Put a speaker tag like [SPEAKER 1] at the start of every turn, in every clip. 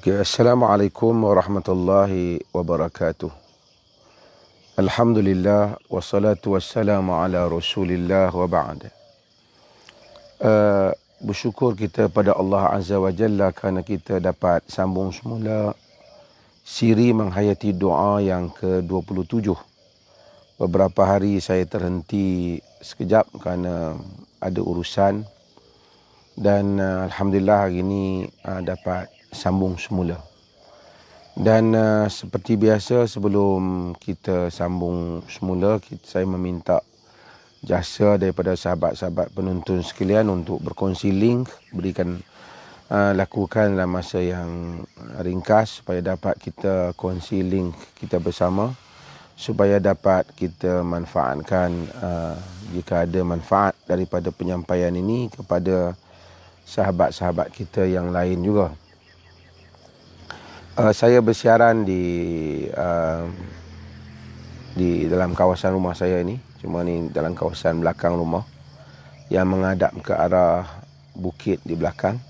[SPEAKER 1] Okay, Assalamualaikum warahmatullahi wabarakatuh. Alhamdulillah wassalatu wassalamu ala Rasulillah wa ba'd. Bersyukur kita pada Allah Azza wa Jalla kerana kita dapat sambung semula siri menghayati doa yang ke-27. Beberapa hari saya terhenti sekejap kerana ada urusan dan alhamdulillah hari ini dapat sambung semula. Dan seperti biasa sebelum kita sambung semula, saya meminta jasa daripada sahabat-sahabat penonton sekalian untuk berkongsi link, lakukan dalam masa yang ringkas supaya dapat kita kongsi link kita bersama, supaya dapat kita manfaatkan jika ada manfaat daripada penyampaian ini kepada sahabat-sahabat kita yang lain juga. Saya bersiaran di dalam kawasan rumah saya ini. Cuma ni dalam kawasan belakang rumah yang menghadap ke arah bukit di belakang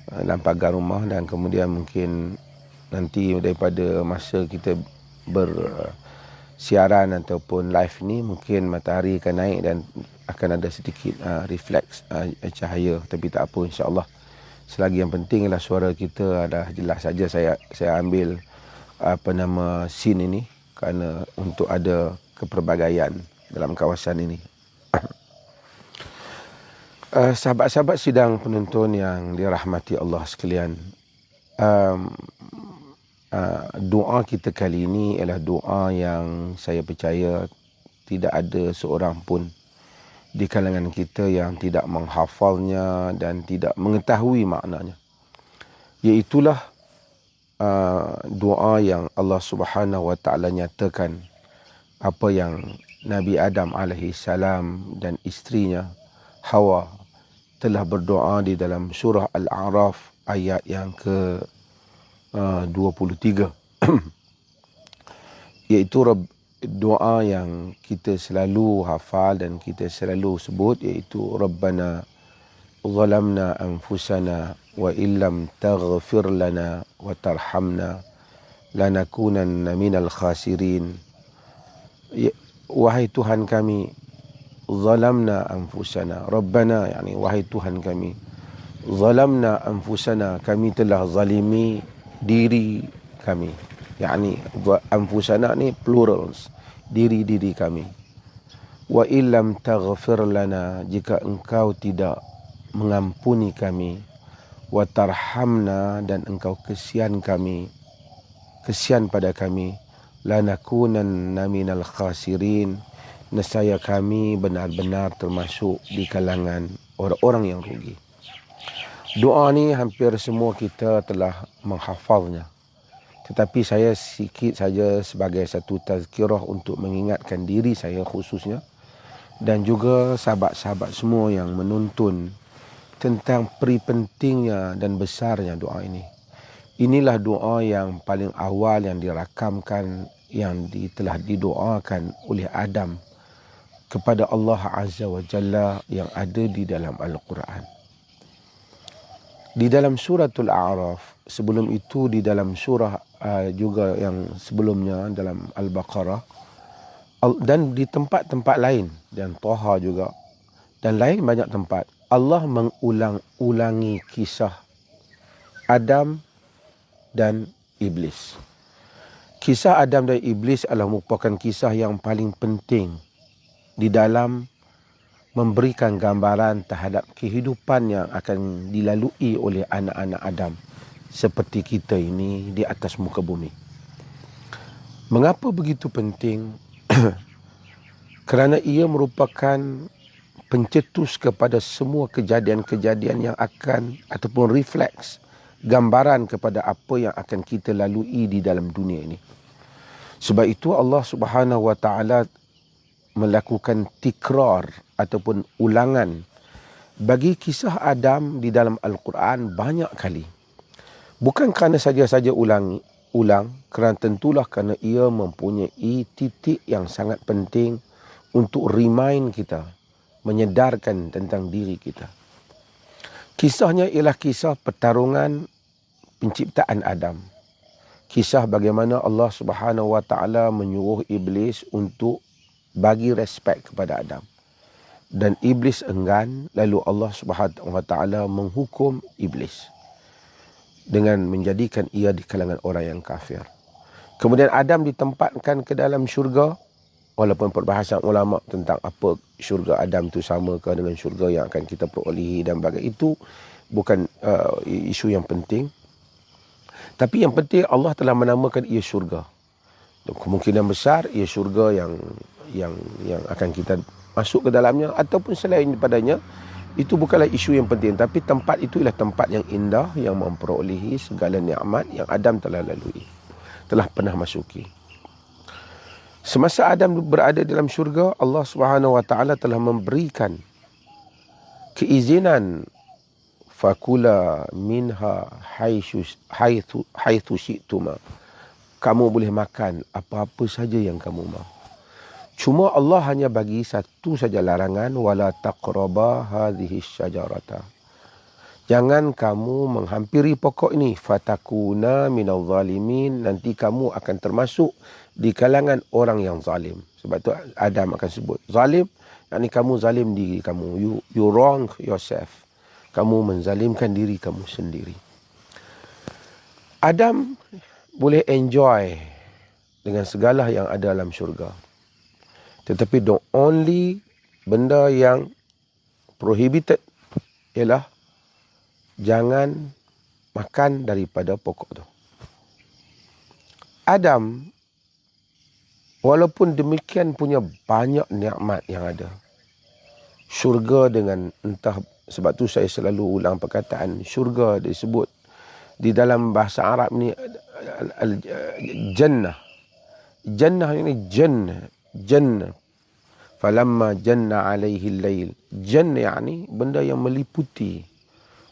[SPEAKER 1] dalam pagar rumah, dan kemudian mungkin nanti daripada masa kita bersiaran ataupun live ni mungkin matahari akan naik dan akan ada sedikit refleks cahaya, tapi tak apa, insya-Allah. Selagi yang penting ialah suara kita adalah jelas saja. Saya ambil scene ini kerana untuk ada keperbagaian dalam kawasan ini. Sahabat-sahabat sidang penonton yang dirahmati Allah sekalian, doa kita kali ini ialah doa yang saya percaya tidak ada seorang pun di kalangan kita yang tidak menghafalnya dan tidak mengetahui maknanya. Iaitulah doa yang Allah Subhanahu wa taala nyatakan apa yang Nabi Adam alaihi salam dan isterinya Hawa telah berdoa di dalam surah Al-A'raf ayat yang ke 23. Iaitu doa yang kita selalu hafal dan kita selalu sebut, iaitu Rabbana zalamna anfusana wa illam taghfir lana wa tarhamna lanakunanna minal khasirin. Wahai Tuhan kami, zalamna anfusana, Rabbana yakni wahai Tuhan kami, zalamna anfusana, kami telah zalimi diri kami. Yakni anfusana ni plurals, diri-diri kami. Wa illam taghfir lana, jika engkau tidak mengampuni kami, wa tarhamna, dan engkau kesian pada kami, lanakunanna minal khasirin, nescaya kami benar-benar termasuk di kalangan orang-orang yang rugi. Doa ni hampir semua kita telah menghafalnya. Tetapi saya sikit saja sebagai satu tazkirah untuk mengingatkan diri saya khususnya dan juga sahabat-sahabat semua yang menonton tentang peri pentingnya dan besarnya doa ini. Inilah doa yang paling awal yang dirakamkan, yang telah didoakan oleh Adam kepada Allah Azza wa Jalla yang ada di dalam Al-Quran. Di dalam suratul A'raf, sebelum itu di dalam surah juga yang sebelumnya dalam Al-Baqarah, dan di tempat-tempat lain, dan Taha juga, dan lain banyak tempat, Allah mengulang-ulangi kisah Adam dan Iblis. Kisah Adam dan Iblis adalah merupakan kisah yang paling penting di dalam memberikan gambaran terhadap kehidupan yang akan dilalui oleh anak-anak Adam seperti kita ini di atas muka bumi. Mengapa begitu penting? Kerana ia merupakan pencetus kepada semua kejadian-kejadian yang akan, ataupun refleks, gambaran kepada apa yang akan kita lalui di dalam dunia ini. Sebab itu Allah Subhanahu wa taala melakukan tikrar ataupun ulangan bagi kisah Adam di dalam Al-Quran banyak kali. Bukan kerana saja-saja ulang, kerana tentulah kerana ia mempunyai titik yang sangat penting untuk remind kita, menyedarkan tentang diri kita. Kisahnya ialah kisah pertarungan penciptaan Adam. Kisah bagaimana Allah Subhanahu Wa Taala menyuruh Iblis untuk bagi respect kepada Adam. Dan Iblis enggan, lalu Allah Subhanahu Wa Taala menghukum Iblis dengan menjadikan ia di kalangan orang yang kafir. Kemudian Adam ditempatkan ke dalam syurga, walaupun perbahasan ulama tentang apa syurga Adam itu sama ke dengan syurga yang akan kita perolehi dan bagai itu bukan isu yang penting. Tapi yang penting Allah telah menamakan ia syurga. Dan kemungkinan besar ia syurga yang akan kita masuk ke dalamnya ataupun selain daripadanya. Itu bukanlah isu yang penting, tapi tempat itu ialah tempat yang indah yang memperolehi segala nikmat yang Adam telah lalui, telah pernah masuki. Semasa Adam berada dalam syurga, Allah Subhanahu Wa Taala telah memberikan keizinan fakula minha haitsu syi'tuma. Kamu boleh makan apa-apa saja yang kamu mahu. Cuma Allah hanya bagi satu saja larangan, wala taqraba hadhihi syajarata. Jangan kamu menghampiri pokok ini, fatakuna minal zalimin, nanti kamu akan termasuk di kalangan orang yang zalim. Sebab tu Adam akan sebut zalim, yakni kamu zalim diri kamu. You wrong yourself. Kamu menzalimkan diri kamu sendiri. Adam boleh enjoy dengan segala yang ada dalam syurga. Tetapi the only benda yang prohibited ialah jangan makan daripada pokok tu. Adam walaupun demikian punya banyak nikmat yang ada. Syurga dengan entah, sebab tu saya selalu ulang perkataan syurga disebut di dalam bahasa Arab ni jannah. Jannah ini jannah. Falamma janna alaihi al-lail. Jannah yakni benda yang meliputi.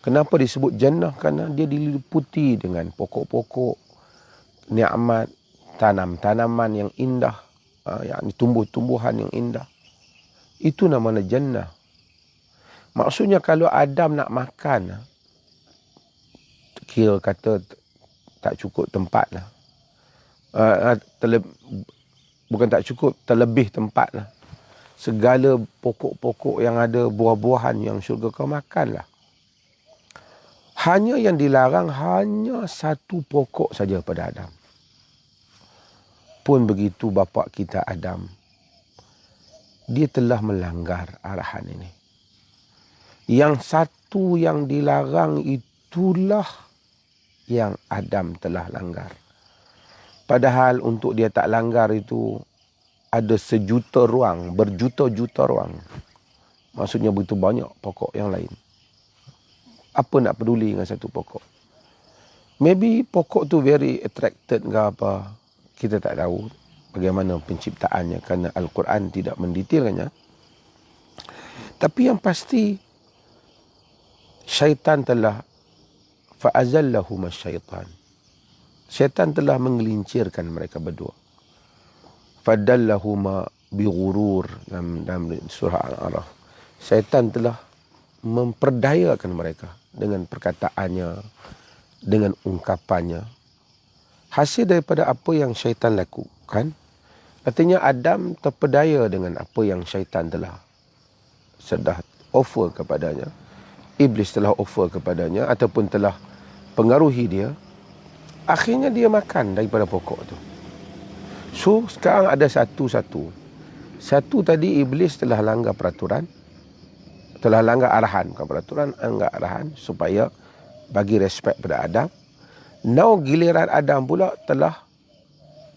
[SPEAKER 1] Kenapa disebut jannah? Kerana dia diliputi dengan pokok-pokok, nikmat, tanaman yang indah, yakni tumbuh-tumbuhan yang indah. Itu namanya jannah. Maksudnya kalau Adam nak makan, kira kata tak cukup tempat lah. Bukan tak cukup, terlebih tempat lah. Segala pokok-pokok yang ada, buah-buahan yang syurga kau makanlah. Hanya yang dilarang hanya satu pokok saja pada Adam. Pun begitu bapa kita Adam, dia telah melanggar arahan ini. Yang satu yang dilarang itulah yang Adam telah langgar. Padahal untuk dia tak langgar itu ada sejuta ruang, berjuta-juta ruang. Maksudnya begitu banyak pokok yang lain. Apa nak peduli dengan satu pokok? Maybe pokok tu very attracted ke apa. Kita tak tahu bagaimana penciptaannya kerana Al-Quran tidak mendetailkannya. Tapi yang pasti syaitan telah fa'azallahuma syaitan. Syaitan telah menggelincirkan mereka berdua. Fadallahuma bighurur dalam surah Al-A'raf. Syaitan telah memperdayakan mereka dengan perkataannya, dengan ungkapannya. Hasil daripada apa yang syaitan lakukan, artinya Adam terpedaya dengan apa yang syaitan telah offer kepadanya. Iblis telah offer kepadanya ataupun telah pengaruhi dia. Akhirnya dia makan daripada pokok tu. So sekarang ada satu-satu. Satu tadi Iblis telah langgar peraturan, telah langgar arahan, bukan peraturan, langgar arahan supaya bagi respect pada Adam. Now giliran Adam pula telah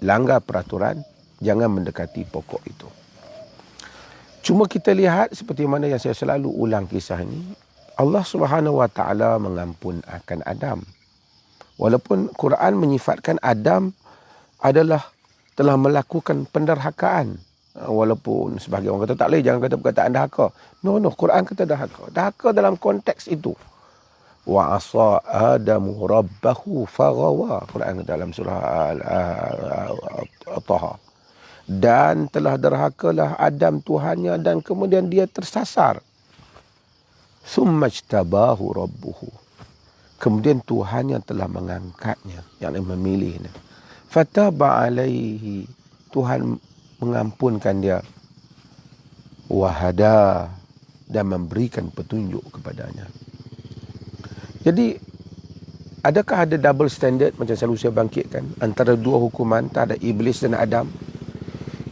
[SPEAKER 1] langgar peraturan, jangan mendekati pokok itu. Cuma kita lihat seperti mana yang saya selalu ulang kisah ini, Allah Subhanahu Wa Taala mengampun akan Adam. Walaupun Quran menyifatkan Adam adalah telah melakukan penderhakaan. Walaupun sebahagian orang kata tak boleh, jangan kata perkataan dahaka. No, Quran kata dahaka. Dahaka dalam konteks itu. Wa asa Adamu rabbahu faghawa. Quran dalam surah Taha. Dan telah derhakalah Adam Tuhannya dan kemudian dia tersasar. Summajtabahu rabbuhu. Kemudian Tuhan yang telah mengangkatnya, yang memilihnya. Fataba alaihi, Tuhan mengampunkan dia. Wahada, dan memberikan petunjuk kepadanya. Jadi, adakah ada double standard macam selalu saya bangkitkan antara dua hukuman terhadap Iblis dan Adam?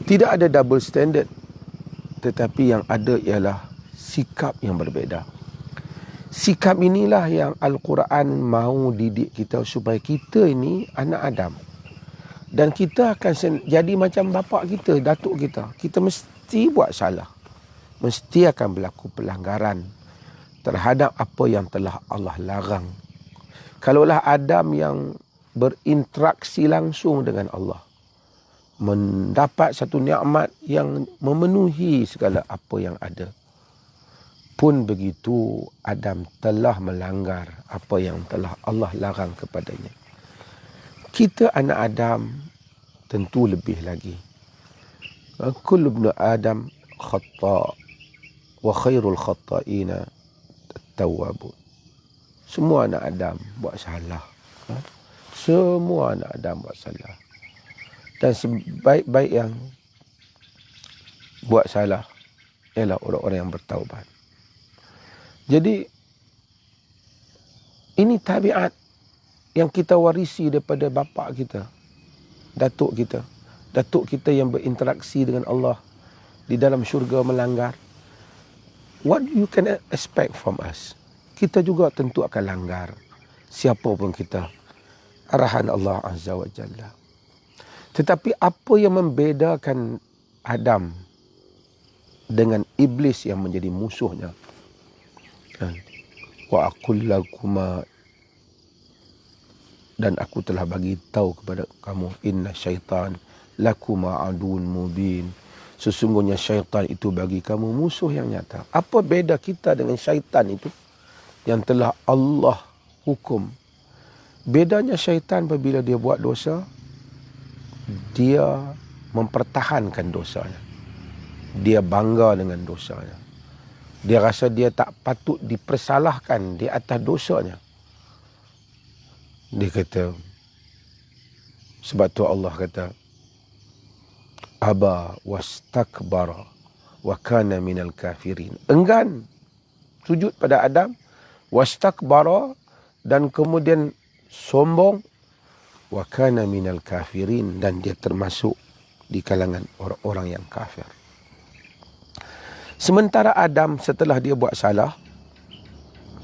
[SPEAKER 1] Tidak ada double standard, tetapi yang ada ialah sikap yang berbeza. Sikap inilah yang Al-Quran mahu didik kita supaya kita ini anak Adam. Dan kita akan jadi macam bapa kita, datuk kita. Kita mesti buat salah. Mesti akan berlaku pelanggaran terhadap apa yang telah Allah larang. Kalaulah Adam yang berinteraksi langsung dengan Allah, mendapat satu nikmat yang memenuhi segala apa yang ada, pun begitu Adam telah melanggar apa yang telah Allah larang kepadanya. Kita anak Adam tentu lebih lagi. Kullu ibnu Adam khata' wa khairul khata'ina at-tawwabun. Semua anak Adam buat salah. Semua anak Adam buat salah. Dan sebaik-baik yang buat salah ialah orang-orang yang bertaubat. Jadi, ini tabiat yang kita warisi daripada bapa kita, datuk kita. Datuk kita yang berinteraksi dengan Allah di dalam syurga melanggar. What you can expect from us? Kita juga tentu akan langgar. Siapa pun kita. Arahan Allah Azza wa Jalla. Tetapi apa yang membedakan Adam dengan Iblis yang menjadi musuhnya? Wa aqul lakuma, dan aku telah bagi tahu kepada kamu, inna syaitan lakuma adun mubin. Sesungguhnya syaitan itu bagi kamu musuh yang nyata. Apa beza kita dengan syaitan itu yang telah Allah hukum? Bedanya syaitan apabila dia buat dosa, dia mempertahankan dosanya. Dia bangga dengan dosanya. Dia rasa dia tak patut dipersalahkan di atas dosanya. Dia kata, sebab tu Allah kata, aba wastakbara wa kana minal kafirin. Enggan sujud pada Adam, wastakbara, dan kemudian sombong, wa kana minal kafirin, dan dia termasuk di kalangan orang-orang yang kafir. Sementara Adam setelah dia buat salah,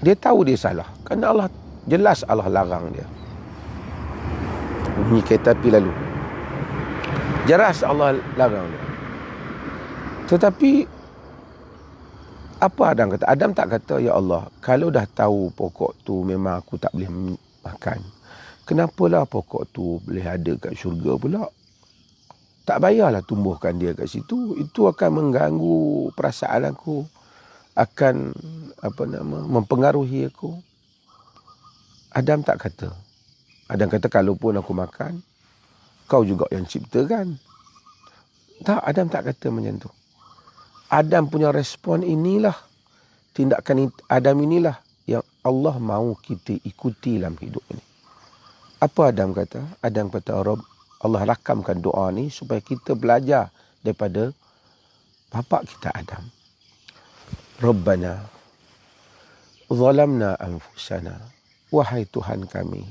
[SPEAKER 1] dia tahu dia salah. Kerana Allah, jelas Allah larang dia. Bunyi kereta api lalu. Jelas Allah larang dia. Tetapi apa Adam kata? Adam tak kata, ya Allah, kalau dah tahu pokok tu memang aku tak boleh makan, kenapalah pokok tu boleh ada kat syurga pula? Tak payahlah tumbuhkan dia kat situ. Itu akan mengganggu perasaan aku, akan mempengaruhi aku. Adam tak kata. Adam kata, kalaupun aku makan, kau juga yang ciptakan. Tak, Adam tak kata macam tu. Adam punya respon inilah, tindakan Adam inilah yang Allah mahu kita ikuti dalam hidup ini. Apa Adam kata? Adam kata, Allah rakamkan doa ni supaya kita belajar daripada bapa kita Adam. Rabbana zalamna anfusana. Wahai Tuhan kami,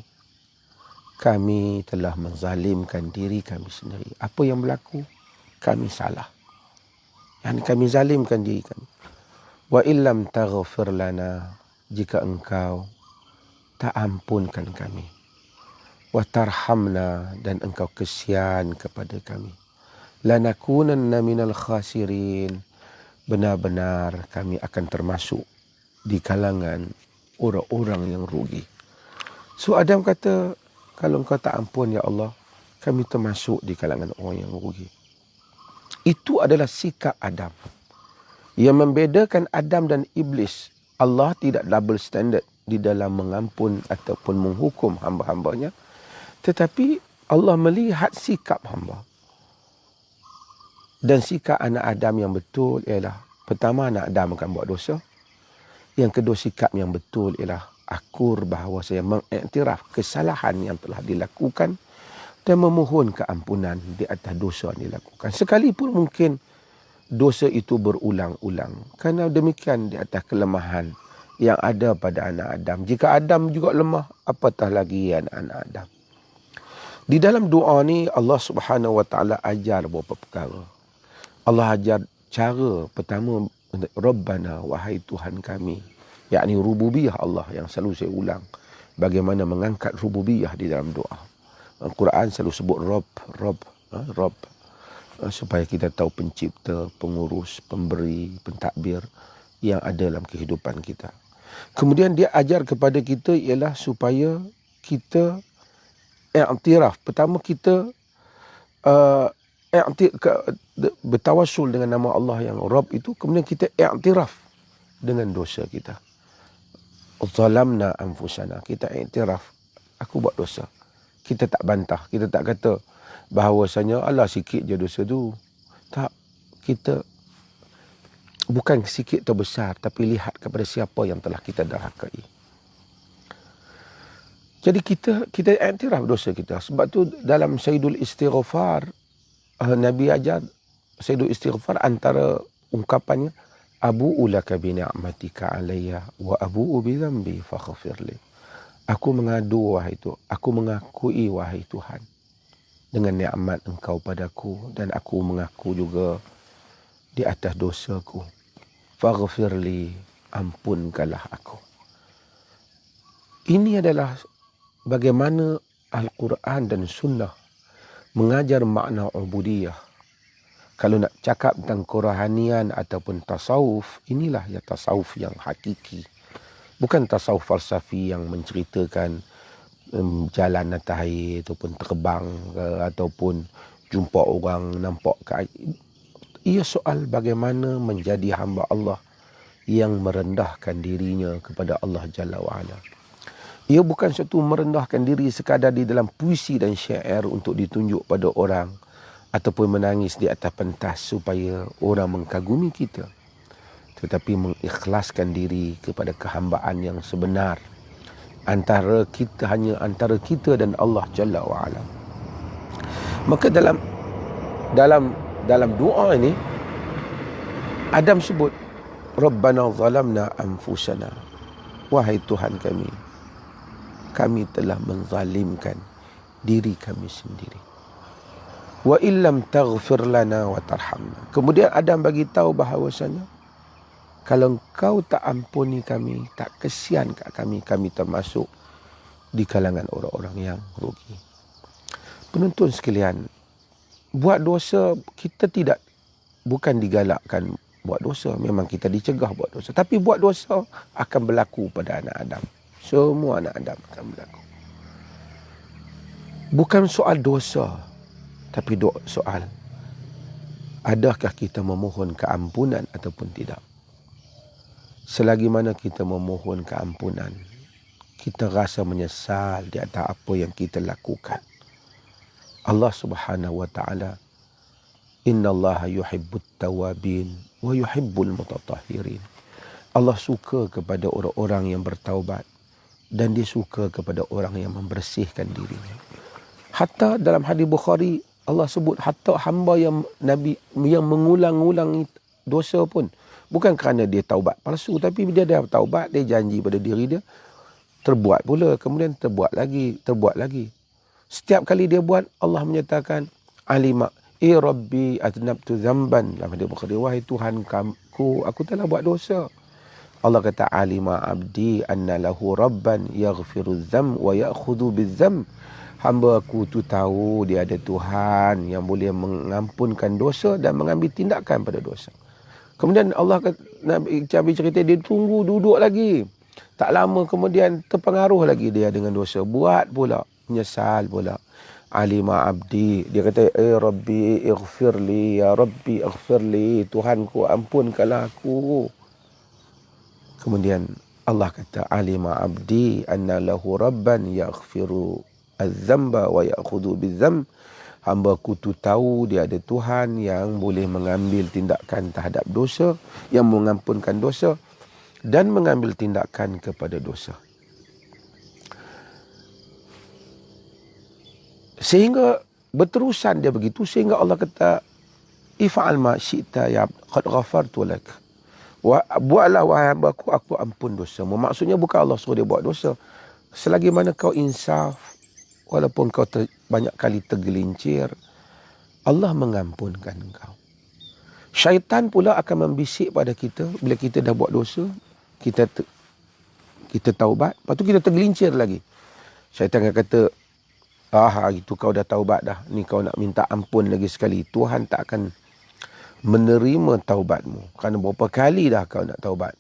[SPEAKER 1] kami telah menzalimkan diri kami sendiri. Apa yang berlaku? Kami salah. Yang kami zalimkan diri kami. Wa illam taghfir lana, jika engkau tak ampunkan kami. Wa tarhamna, dan engkau kesian kepada kami. Lanakunanna minal khasirin, benar-benar kami akan termasuk di kalangan orang-orang yang rugi. So Adam kata, kalau engkau tak ampun ya Allah, kami termasuk di kalangan orang yang rugi. Itu adalah sikap Adam. Yang membedakan Adam dan Iblis, Allah tidak double standard di dalam mengampun ataupun menghukum hamba-hambanya. Tetapi Allah melihat sikap hamba. Dan sikap anak Adam yang betul ialah, pertama, anak Adam akan buat dosa. Yang kedua, sikap yang betul ialah akur bahawa saya mengiktiraf kesalahan yang telah dilakukan dan memohon keampunan di atas dosa yang dilakukan. Sekalipun mungkin dosa itu berulang-ulang. Kerana demikian di atas kelemahan yang ada pada anak Adam. Jika Adam juga lemah, apatah lagi anak-anak Adam. Di dalam doa ni Allah Subhanahu Wa Taala ajar beberapa perkara. Allah ajar cara pertama, Rabbana, wahai Tuhan kami. Yakni rububiyah Allah yang selalu saya ulang. Bagaimana mengangkat rububiyah di dalam doa. Al-Quran selalu sebut Rabb. Supaya kita tahu pencipta, pengurus, pemberi, pentadbir yang ada dalam kehidupan kita. Kemudian dia ajar kepada kita ialah supaya kita i'tiraf. Pertama kita bertawassul dengan nama Allah yang Rabb itu. Kemudian kita i'tiraf dengan dosa kita. Zalamna anfusana. Kita i'tiraf. Aku buat dosa. Kita tak bantah. Kita tak kata bahawasanya alah sikit je dosa tu. Tak. Kita bukan sikit atau besar, tapi lihat kepada siapa yang telah kita derhakai. Jadi kita iktiraf dosa kita. Sebab tu dalam Sayyidul Istighfar, Nabi ajar Sayyidul Istighfar antara ungkapannya, Abu'u laka bi ni'matika alayya wa abu'u bi dhanbi faghfirli. Aku mengadu wahai Tuhan, aku mengakui wahai Tuhan dengan nikmat Engkau padaku, dan aku mengaku juga di atas dosaku. Faghfirli, ampunkanlah aku. Ini adalah bagaimana Al-Quran dan Sunnah mengajar makna ubudiyah. Kalau nak cakap tentang kerohanian ataupun tasawuf, inilah ya tasawuf yang hakiki. Bukan tasawuf falsafi yang menceritakan jalan atas air ataupun terbang ataupun jumpa orang nampak ke air. Ia soal bagaimana menjadi hamba Allah yang merendahkan dirinya kepada Allah Jalla wa'ala. Ia bukan satu merendahkan diri sekadar di dalam puisi dan syair untuk ditunjuk pada orang ataupun menangis di atas pentas supaya orang mengkagumi kita. Tetapi mengikhlaskan diri kepada kehambaan yang sebenar antara kita dan Allah Jalla wa'ala. Maka dalam doa ini Adam sebut Rabbana zalamna anfusana, wahai Tuhan kami telah menzalimkan diri kami sendiri. Wa illam taghfir lana wa tarhamna. Kemudian Adam bagi tahu bahawasanya kalau Engkau tak ampuni kami, tak kesian kat kami termasuk di kalangan orang-orang yang rugi. Penonton sekalian, buat dosa kita bukan digalakkan buat dosa. Memang kita dicegah buat dosa. Tapi buat dosa akan berlaku pada anak Adam. Semua anak Adam akan berlaku. Bukan soal dosa, tapi soal adakah kita memohon keampunan ataupun tidak. Selagi mana kita memohon keampunan, kita rasa menyesal di atas apa yang kita lakukan. Allah Subhanahu Wa Taala, Innallaha yuhibbut tawabin wa yuhibbul mutatahhirin. Allah suka kepada orang-orang yang bertaubat dan dia suka kepada orang yang membersihkan dirinya. Hatta dalam hadis Bukhari Allah sebut hatta hamba yang mengulang-ulang dosa pun bukan kerana dia taubat palsu, tapi dia dah taubat, dia janji pada diri dia, terbuat pula, kemudian terbuat lagi. Setiap kali dia buat, Allah menyatakan, Alima, Rabbi atnabtu zamban. Dalam hadis Bukhari, wahai Tuhan aku telah buat dosa. Allah kata, Alima abdi anna lahu rabban yaghfiru dzam wa ya'khudhu bidzam. Hamba aku tu tahu dia ada Tuhan yang boleh mengampunkan dosa dan mengambil tindakan pada dosa. Kemudian Allah kata, Nabi cerita dia duduk lagi. Tak lama kemudian terpengaruh lagi dia dengan dosa. Buat pula, menyesal pula. Alima abdi, dia kata, Rabbi ighfirli, ya Rabbi ighfirli, Tuhanku ampunkanlah aku. Kemudian Allah kata, Alima abdi anna lahu rabban yaghfiru az-zamba wa ya'khudhu biz-zam. Hamba ku tu tahu dia ada Tuhan yang boleh mengambil tindakan terhadap dosa, yang mengampunkan dosa dan mengambil tindakan kepada dosa. Sehingga berterusan dia begitu, sehingga Allah kata, if'al ma syi'ta ya qad ghafartu lak. Buatlah wahai hamba aku ampun dosamu. Maksudnya bukan Allah suruh dia buat dosa. Selagi mana kau insaf, walaupun kau banyak kali tergelincir, Allah mengampunkan kau. Syaitan pula akan membisik pada kita bila kita dah buat dosa, kita taubat, lepas tu kita tergelincir lagi. Syaitan akan kata, hari tu kau dah taubat dah, ni kau nak minta ampun lagi sekali. Tuhan tak akan menerima taubatmu kerana berapa kali dah kau nak taubat.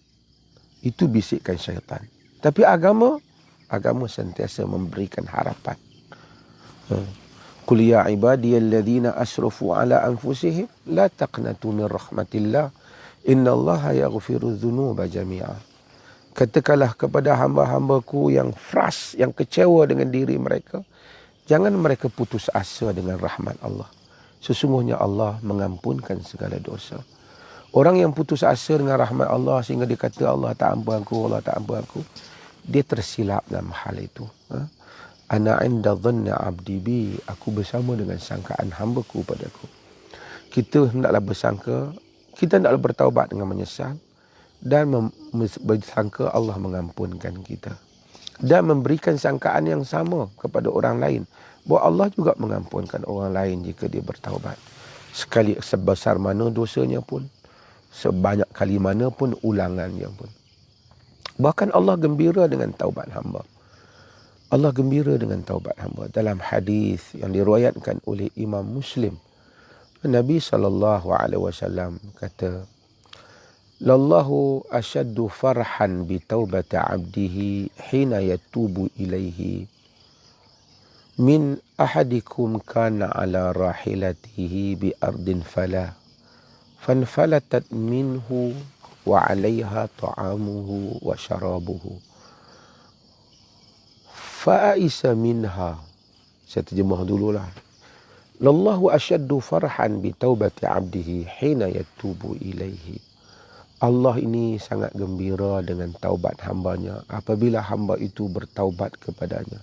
[SPEAKER 1] Itu bisikan syaitan. Tapi agama sentiasa memberikan harapan. Qul ya ibadiyalladzina asrafu ala anfusihim la taqnatu min rahmatillah innallaha yaghfiru dzunuba jami'a. Katakanlah kepada hamba-hambaku yang frust, yang kecewa dengan diri mereka, jangan mereka putus asa dengan rahmat Allah. Sesungguhnya Allah mengampunkan segala dosa. Orang yang putus asa dengan rahmat Allah sehingga dia kata Allah tak ampun aku, Allah tak ampun aku, dia tersilap dalam hal itu. Ana inda dhanna abdi bi, aku bersama dengan sangkaan hamba-Ku padaku. Kita hendaklah bersangka, kita hendaklah bertaubat dengan menyesal dan bersangka Allah mengampunkan kita. Dan memberikan sangkaan yang sama kepada orang lain, bahawa Allah juga mengampunkan orang lain jika dia bertaubat. Sekali sebesar mana dosanya pun, sebanyak kali mana pun ulangannya pun. Bahkan Allah gembira dengan taubat hamba. Allah gembira dengan taubat hamba. Dalam hadis yang diriwayatkan oleh Imam Muslim, Nabi SAW kata, Lallahu asyaddu farhan bi taubati abdihi hina yatubu ilaihi min ahadikum kana ala rahilatihi bi ardin fala fanfalatat minhu wa alaiha ta'amuhu wa syarabuhu fa'isa minha. Saya terjemah dululah. Lallahu asyaddu farhan bi taubati abdihi hina yatubu ilaihi. Allah ini sangat gembira dengan taubat hambanya apabila hamba itu bertaubat kepadanya.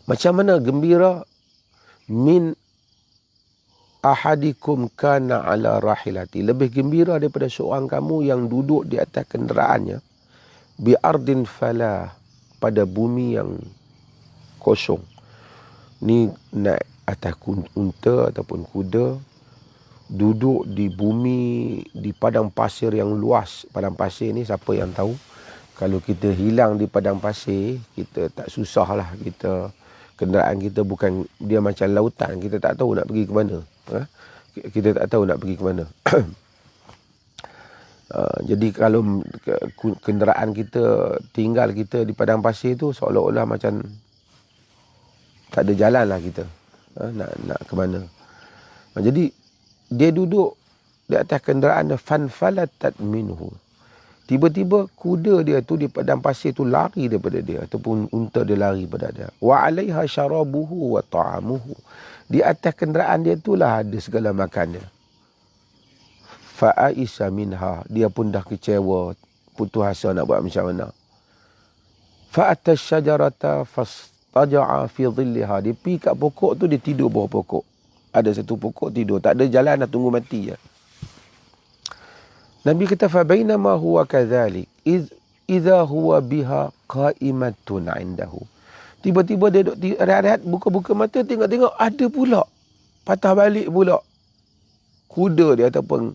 [SPEAKER 1] Macam mana gembira? Min ahadikum kana ala rahilati. Lebih gembira daripada seorang kamu yang duduk di atas kenderaannya. Bi ardin fala, pada bumi yang kosong. Ni naik atas unta ataupun kuda, duduk di bumi, di padang pasir yang luas. Padang pasir ni siapa yang tahu? Kalau kita hilang di padang pasir, kita tak susah lah. Kenderaan kita bukan, dia macam lautan, kita tak tahu nak pergi ke mana. Kita tak tahu nak pergi ke mana. Jadi kalau kenderaan kita tinggal kita di padang pasir tu, seolah-olah macam tak ada jalan lah kita. Nak ke mana. Jadi dia duduk di atas kenderaan dia, fanfalatat minhu. Tiba-tiba kuda dia tu di padang pasir tu lari daripada dia, ataupun unta dia lari daripada dia. Wa alaiha syarabuhu wa ta'amuhu. Di atas kenderaan dia tu lah ada segala makan dia. Fa'aisa minha, dia pun dah kecewa, putus asa nak buat macam mana. Fa'atas syajarata fastaja'a fi dhilliha. Dia pergi kat pokok tu, dia tidur bawah pokok. Ada satu pokok tidur, tak ada jalan, dah tunggu mati je. Nabi kata, fabainama huwa kadhalik idza huwa biha qa'imatun 'indahu. Tiba-tiba dia duduk rehat-rehat, buka-buka mata, tengok-tengok ada pula patah balik pula kuda dia ataupun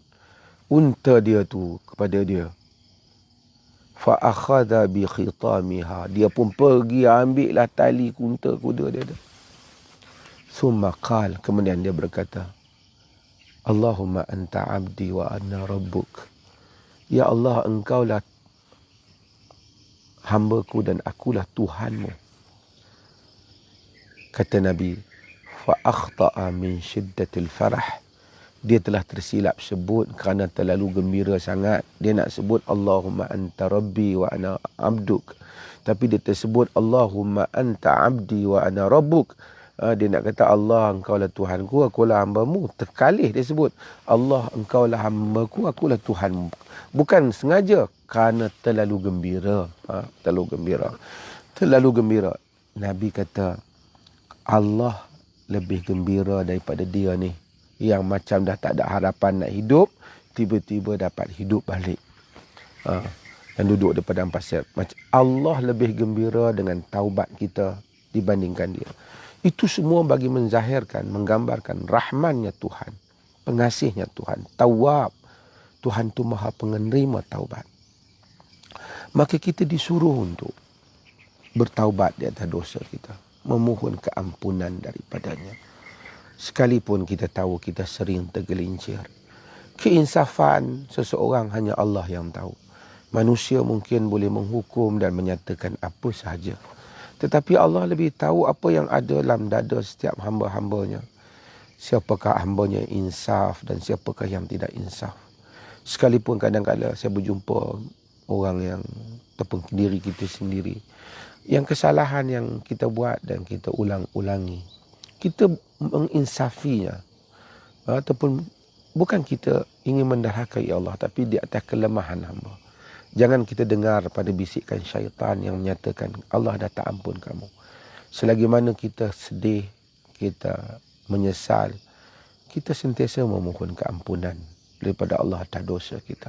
[SPEAKER 1] unta dia tu kepada dia. Fa akhadha bi khitamiha. Dia pun pergi ambil lah tali unta kuda dia tu. Summa qala, kemudian dia berkata, Allahumma anta abdi wa ana rabbuk. Ya Allah, engkaulah hamba-Ku dan akulah Tuhanmu. Kata Nabi, fa akhta'a min shiddatil farah. Dia telah tersilap sebut kerana terlalu gembira sangat. Dia nak sebut Allahumma anta rabbi wa ana abduk. Tapi dia tersebut Allahumma anta abdi wa ana rabbuk. Dia nak kata Allah, engkaulah Tuhanku, akulah hamba-Mu. Terkalih dia sebut Allah, engkaulah hamba-Ku, akulah Tuhanmu. Bukan sengaja, kerana terlalu gembira. Terlalu gembira. Nabi kata, Allah lebih gembira daripada dia ni, yang macam dah tak ada harapan nak hidup, tiba-tiba dapat hidup balik. Yang duduk di padang pasir. Allah lebih gembira dengan taubat kita dibandingkan dia. Itu semua bagi menzahirkan, menggambarkan rahmannya Tuhan, pengasihnya Tuhan, Tawwab. Tuhan tu maha penerima taubat. Maka kita disuruh untuk bertaubat di atas dosa kita, memohon keampunan daripadanya. Sekalipun kita tahu kita sering tergelincir. Keinsafan seseorang hanya Allah yang tahu. Manusia mungkin boleh menghukum dan menyatakan apa sahaja. Tetapi Allah lebih tahu apa yang ada dalam dada setiap hamba-hambanya. Siapakah hambanya yang insaf dan siapakah yang tidak insaf. Sekalipun kadang-kadang saya berjumpa orang yang ataupun diri kita sendiri, yang kesalahan yang kita buat dan kita ulang-ulangi, kita menginsafinya, ataupun bukan kita ingin mendarhakai Allah, tapi di atas kelemahan hamba. Jangan kita dengar pada bisikan syaitan yang menyatakan Allah dah tak ampun kamu. Selagi mana kita sedih, kita menyesal, kita sentiasa memohon keampunan daripada Allah atas dosa kita.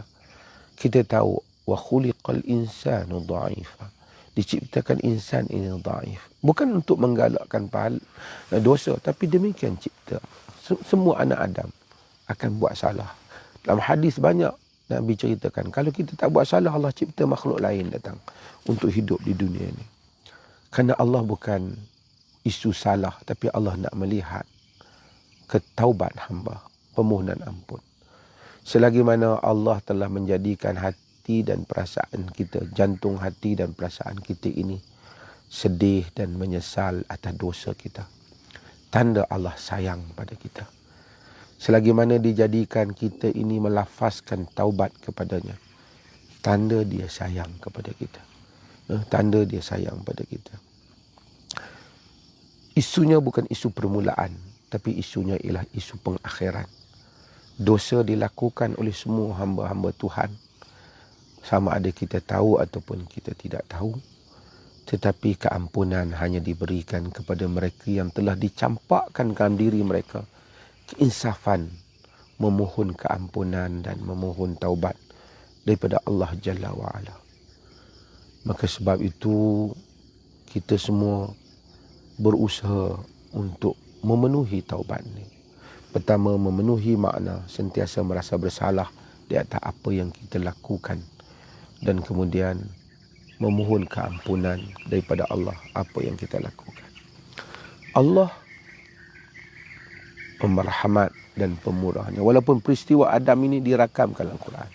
[SPEAKER 1] Kita tahu wa khuliqal insanu dha'ifa. Diciptakan insan ini dhaif. Bukan untuk menggalakkan pahala dosa, tapi demikian cipta. Semua anak Adam akan buat salah. Dalam hadis banyak Nabi ceritakan, kalau kita tak buat salah, Allah cipta makhluk lain datang untuk hidup di dunia ini. Kerana Allah bukan isu salah, tapi Allah nak melihat ketaubat hamba, permohonan ampun. Selagi mana Allah telah menjadikan hati dan perasaan kita, jantung hati dan perasaan kita ini sedih dan menyesal atas dosa kita, tanda Allah sayang pada kita. Selagi mana dijadikan kita ini melafazkan taubat kepadanya, tanda dia sayang kepada kita. Tanda dia sayang pada kita. Isunya bukan isu permulaan, tapi isunya ialah isu pengakhiran. Dosa dilakukan oleh semua hamba-hamba Tuhan, sama ada kita tahu ataupun kita tidak tahu. Tetapi keampunan hanya diberikan kepada mereka yang telah dicampakkan dalam diri mereka keinsafan, memohon keampunan dan memohon taubat daripada Allah Jalla wa'ala. Maka sebab itu kita semua berusaha untuk memenuhi taubat ini. Pertama, memenuhi makna sentiasa merasa bersalah di atas apa yang kita lakukan, dan kemudian memohon keampunan daripada Allah apa yang kita lakukan. Allah pemerhamat dan pemurahnya. Walaupun peristiwa Adam ini dirakamkan dalam Quran.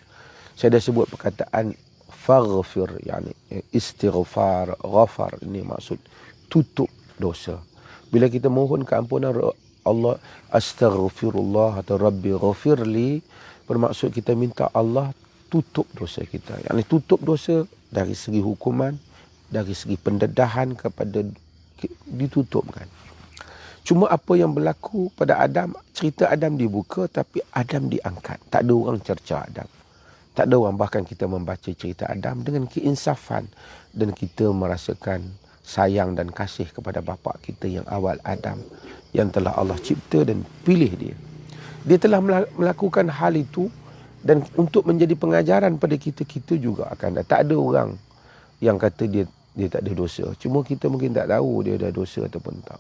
[SPEAKER 1] Saya dah sebut perkataan faghfir, yani istighfar, ghafar, ini maksud tutup dosa. Bila kita mohon keampunan Allah, astaghfirullah atau rabbi ghafirli, bermaksud kita minta Allah tutup dosa kita. Yani tutup dosa dari segi hukuman, dari segi pendedahan kepada ditutupkan. Cuma apa yang berlaku pada Adam, cerita Adam dibuka tapi Adam diangkat. Tak ada orang cerca Adam. Tak ada orang, bahkan kita membaca cerita Adam dengan keinsafan dan kita merasakan sayang dan kasih kepada bapa kita yang awal, Adam, yang telah Allah cipta dan pilih dia. Dia telah melakukan hal itu dan untuk menjadi pengajaran pada kita, kita juga akan ada. Tak ada orang yang kata dia tak ada dosa. Cuma kita mungkin tak tahu dia ada dosa ataupun tak.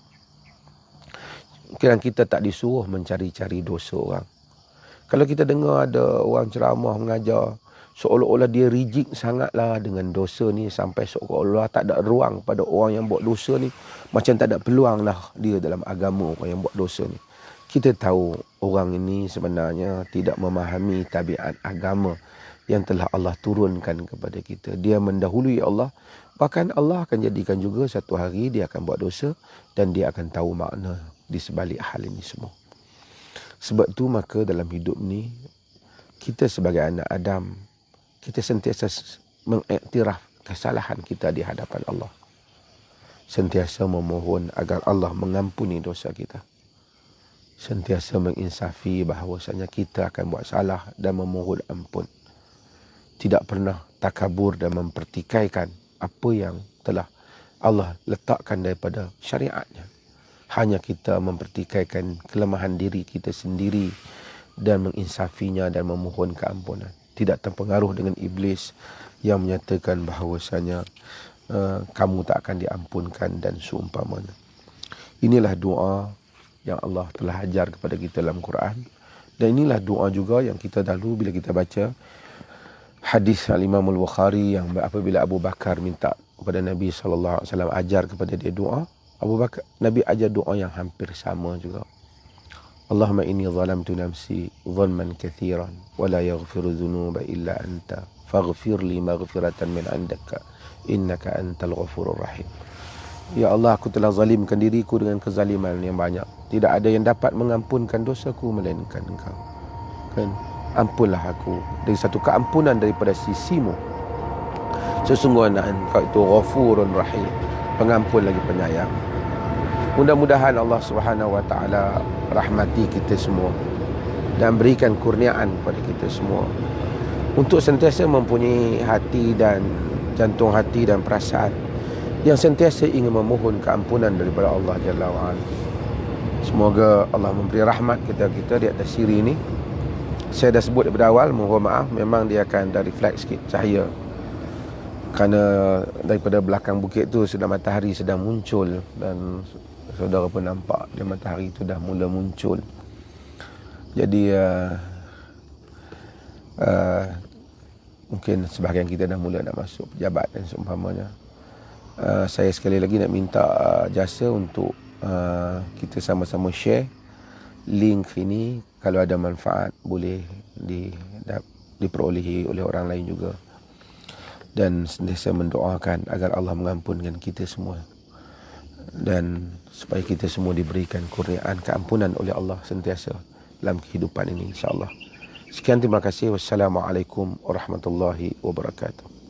[SPEAKER 1] Kira kita tak disuruh mencari-cari dosa orang. Kalau kita dengar ada orang ceramah mengajar, seolah-olah dia rigid sangatlah dengan dosa ni, sampai seolah-olah tak ada ruang pada orang yang buat dosa ni. Macam tak ada peluang lah dia dalam agama orang yang buat dosa ni. Kita tahu orang ini sebenarnya tidak memahami tabiat agama yang telah Allah turunkan kepada kita. Dia mendahului Allah. Bahkan Allah akan jadikan juga satu hari dia akan buat dosa dan dia akan tahu makna di sebalik hal ini semua. Sebab tu maka dalam hidup ni, kita sebagai anak Adam, kita sentiasa mengiktiraf kesalahan kita di hadapan Allah. Sentiasa memohon agar Allah mengampuni dosa kita. Sentiasa menginsafi bahawasanya kita akan buat salah dan memohon ampun. Tidak pernah takabur dan mempertikaikan apa yang telah Allah letakkan daripada syariatnya. Hanya kita mempertikaikan kelemahan diri kita sendiri dan menginsafinya dan memohon keampunan. Tidak terpengaruh dengan iblis yang menyatakan bahawasanya kamu tak akan diampunkan dan seumpamanya. Inilah doa yang Allah telah ajar kepada kita dalam Quran. Dan inilah doa juga yang kita dahulu bila kita baca hadis Al-Imam Al-Bukhari yang apabila Abu Bakar minta kepada Nabi SAW ajar kepada dia doa, Abu Bakar, Nabi ajar doa yang hampir sama juga. Allahumma inni zalamtu nafsi zulman kathiran wa la yaghfiru dhunuba illa anta faghfir li maghfiratan min indaka innaka antal ghafurur rahim. Ya Allah, aku telah zalimkan diriku dengan kezaliman yang banyak. Tidak ada yang dapat mengampunkan dosaku melainkan Engkau. Kan? Ampunlah aku dari satu keampunan daripada sisimu. Sesungguhnya Engkau itu Ghafurun Rahim, pengampun lagi penyayang. Mudah-mudahan Allah Subhanahu Wa Taala rahmati kita semua dan berikan kurniaan kepada kita semua untuk sentiasa mempunyai hati dan jantung hati dan perasaan yang sentiasa ingin memohon keampunan daripada Allah Jalla wa'ala. Semoga Allah memberi rahmat kepada kita di atas siri ini. Saya dah sebut daripada awal, mohon maaf, memang dia akan ada refleks sikit cahaya. Kerana daripada belakang bukit tu sudah matahari sedang muncul dan saudara pun nampak dia matahari tu dah mula muncul. Jadi mungkin sebahagian kita dah mula nak masuk pejabat dan seumpamanya. Saya sekali lagi nak minta jasa untuk kita sama-sama share link ini. Kalau ada manfaat boleh diperolehi oleh orang lain juga. Dan sentiasa mendoakan agar Allah mengampunkan kita semua. Dan supaya kita semua diberikan kurniaan keampunan oleh Allah sentiasa dalam kehidupan ini, insya-Allah. Sekian, terima kasih. Wassalamualaikum warahmatullahi wabarakatuh.